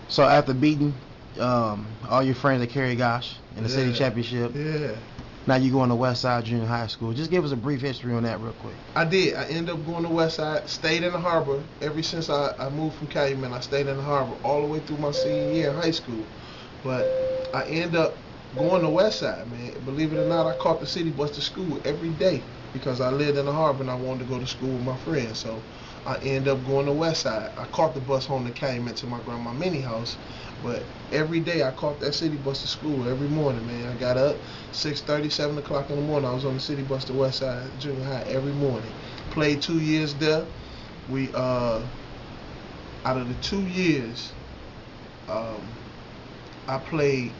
So after beating all your friends at Kerry Gosh in the city Yeah, championship, yeah. now you going to West Side Junior High School. Just give us a brief history on that real quick. I did. I ended up going to West Side, stayed in the harbor. Ever since I moved from Calumet, I stayed in the harbor all the way through my senior year in high school. But I ended up going to West Side, man. Believe it or not, I caught the city bus to school every day because I lived in the harbor and I wanted to go to school with my friends. So I ended up going to West Side. I caught the bus home to Calumet to my grandma mini house. But every day I caught that city bus to school every morning, man. I got up 6:30, 7 o'clock in the morning. I was on the city bus to West Side Junior High every morning. Played 2 years there. We out of the 2 years, um, I played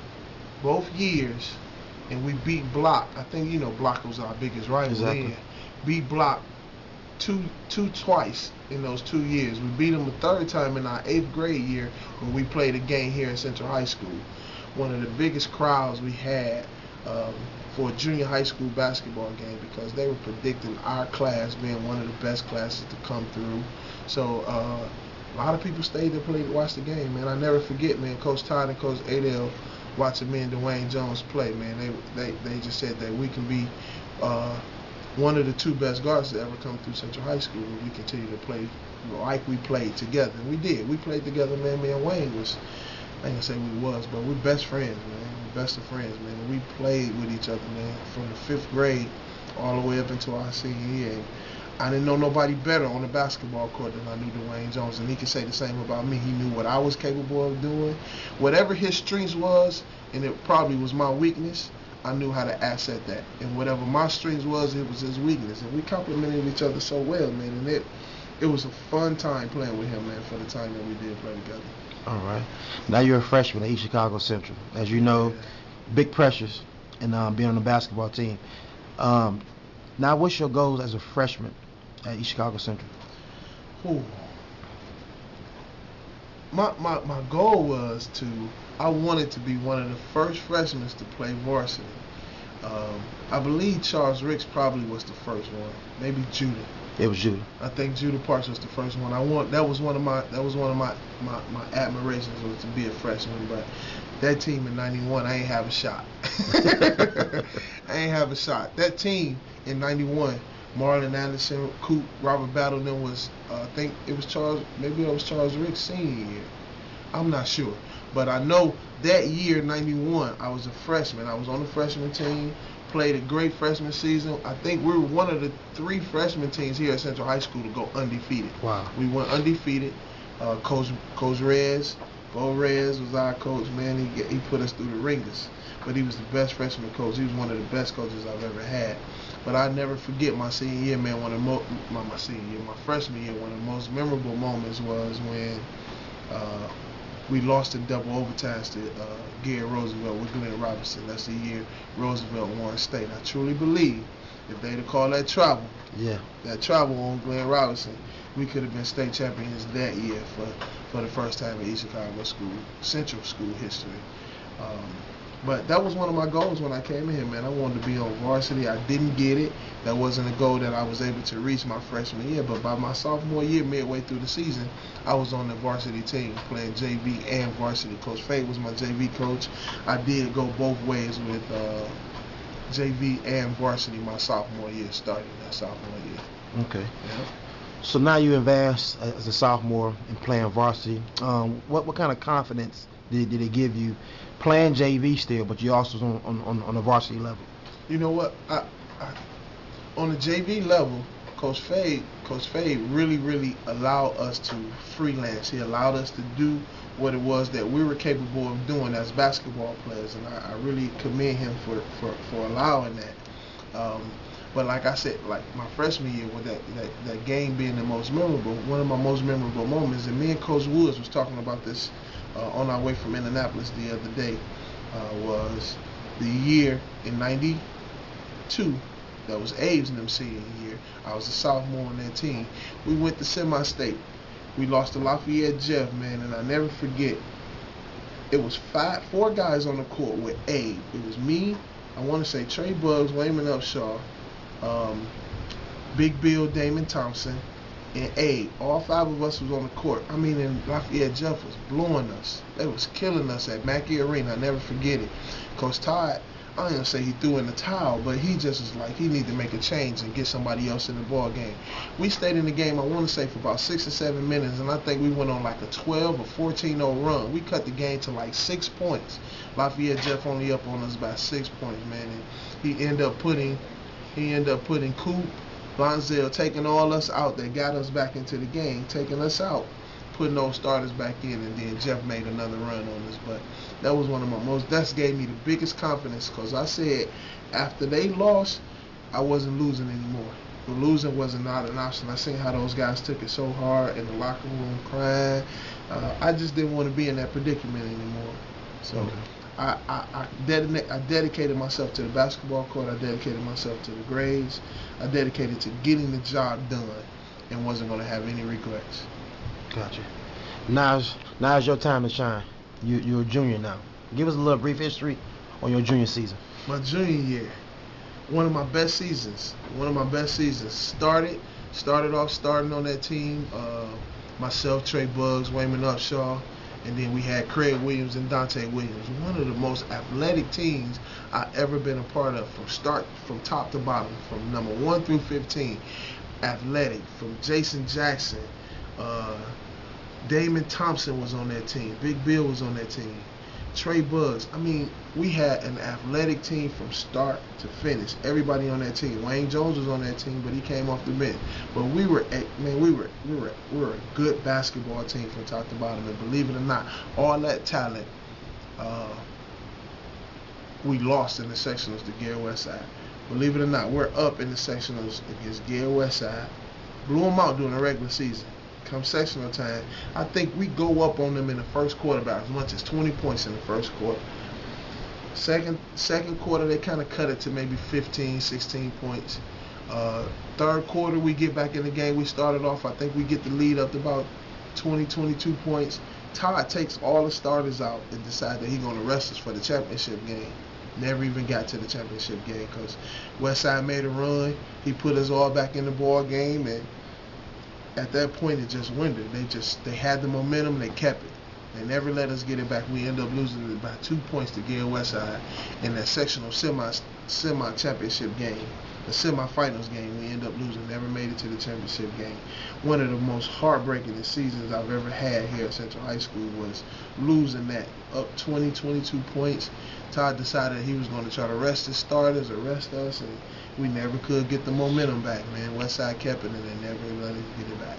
both years, and we beat Block. I think you know Block was our biggest rival Exactly. then. Beat Block twice in those 2 years. We beat them a third time in our 8th grade year when we played a game here in Central High School. One of the biggest crowds we had um, for a junior high school basketball game because they were predicting our class being one of the best classes to come through. So a lot of people stayed to play to watch the game, man. I never forget, man. Coach Todd and Coach Adele watching me and Dwayne Jones play, man. They just said that we can be uh, one of the two best guards to ever come through Central High School, and we continue to play like we played together. And we did. We played together, man. Me and Wayne was, I ain't gonna say we was, but we're best friends, man. We're best of friends, man. We played with each other, man, from the 5th grade all the way up into our senior year. And I didn't know nobody better on the basketball court than I knew Dwayne Jones, and he could say the same about me. He knew what I was capable of doing. Whatever his strengths was, and it probably was my weakness, I knew how to asset that. And whatever my strengths was, it was his weakness. And we complemented each other so well, man. And it was a fun time playing with him, man, for the time that we did play together. All right. Now you're a freshman at East Chicago Central. As you know, Yeah. big pressures in being on the basketball team. Um, Now, what's your goals as a freshman at East Chicago Central? Ooh. My goal was to, I wanted to be one of the first freshmen to play varsity. I believe Charles Ricks probably was the first one. Maybe Judah. It was Judah. I think Judah Parks was the first one. That was one of my admirations, was to be a freshman. But that team in '91, I ain't have a shot. I ain't have a shot. That team in '91, Marlon Anderson, Coop, Robert Battle, then was I think it was Charles. Maybe it was Charles Ricks' senior year. I'm not sure, but I know that year '91, I was a freshman. I was on the freshman team. Played a great freshman season. I think we were one of the 3 freshman teams here at Central High School to go undefeated. Wow. We went undefeated. Coach Rez, Bo Rez was our coach. Man, he put us through the ringers. But he was the best freshman coach. He was one of the best coaches I've ever had. But I never forget my senior year, man. My freshman year, one of the most memorable moments was when we lost in double overtimes to Gary Roosevelt with Glenn Robinson. That's the year Roosevelt won state. I truly believe if they'd have called that travel, Yeah. that travel on Glenn Robinson, we could have been state champions that year for the first time in East Chicago Central school history. But that was one of my goals when I came in here, man. I wanted to be on varsity. I didn't get it. That wasn't a goal that I was able to reach my freshman year. But by my sophomore year, midway through the season, I was on the varsity team playing JV and varsity. Coach Fade was my JV coach. I did go both ways with JV and varsity my sophomore year, starting that sophomore year. Okay. Yeah. So now you advanced as a sophomore and playing varsity. What kind of confidence did it give you playing JV still, but you also on the varsity level? You know what? On the JV level, Coach Fade really allowed us to freelance. He allowed us to do what it was that we were capable of doing as basketball players, and I really commend him for allowing that. But like I said, like my freshman year, with that game being the most memorable, one of my most memorable moments, and me and Coach Woods was talking about this on our way from Indianapolis the other day, was the year in '92. That was Abe's and them senior year. I was a sophomore on that team. We went to semi-state. We lost to Lafayette Jeff, man, and I never forget. It was 4 guys on the court with Abe. It was me, I want to say Trey Bugs, Wayman Upshaw, Big Bill, Damon Thompson, And all 5 of us was on the court. I mean, and Lafayette Jeff was blowing us. They was killing us at Mackey Arena. I never forget it. Coach Todd, I don't even say he threw in the towel, but he just was like, he need to make a change and get somebody else in the ball game. We stayed in the game, I want to say, for about 6 or 7 minutes, and I think we went on like a 12 or 14-0 run. We cut the game to like 6 points. Lafayette Jeff only up on us by 6 points, man. And he ended up putting Coop, Lonzel, taking all us out that got us back into the game, taking us out, putting those starters back in, and then Jeff made another run on us. But that was one of my that gave me the biggest confidence, because I said after they lost, I wasn't losing anymore. The losing wasn't not an option. I seen how those guys took it so hard in the locker room, crying. I just didn't want to be in that predicament anymore. So okay. I dedicated myself to the basketball court. I dedicated myself to the grades. I dedicated to getting the job done, and wasn't going to have any regrets. Gotcha. Now's your time to shine. You're a junior now. Give us a little brief history on your junior season. My junior year, one of my best seasons. Started off starting on that team. Myself, Trey Buggs, Wayman Upshaw, and then we had Craig Williams and Dante Williams. One of the most athletic teams I ever been a part of, from top to bottom, from number 1 through 15. Athletic, from Jason Jackson. Damon Thompson was on that team. Big Bill was on that team. Trey Buggs. I mean, we had an athletic team from start to finish. Everybody on that team. Wayne Jones was on that team, but he came off the bench. But we were a good basketball team from top to bottom. And believe it or not, all that talent, we lost in the sectionals to Gary Westside. Believe it or not, we're up in the sectionals against Gary Westside. Blew them out during the regular season. Come sectional time, I think we go up on them in the first quarter by as much as 20 points in the first quarter. Second quarter, they kind of cut it to maybe 15, 16 points. Third quarter, we get back in the game. We started off, I think we get the lead up to about 20, 22 points. Todd takes all the starters out and decides that he's going to rest us for the championship game. Never even got to the championship game because Westside made a run. He put us all back in the ball game, and at that point it just winded. They had the momentum, they kept it. They never let us get it back. We ended up losing it by 2 points to Gale Westside in that sectional semi-championship game. The semifinals game, we ended up losing. Never made it to the championship game. One of the most heartbreaking seasons I've ever had here at Central High School was losing that up 20, 22 points. Todd decided he was going to try to rest his starters or rest us, and we never could get the momentum back, man. Westside kept it, and they never let us get it back.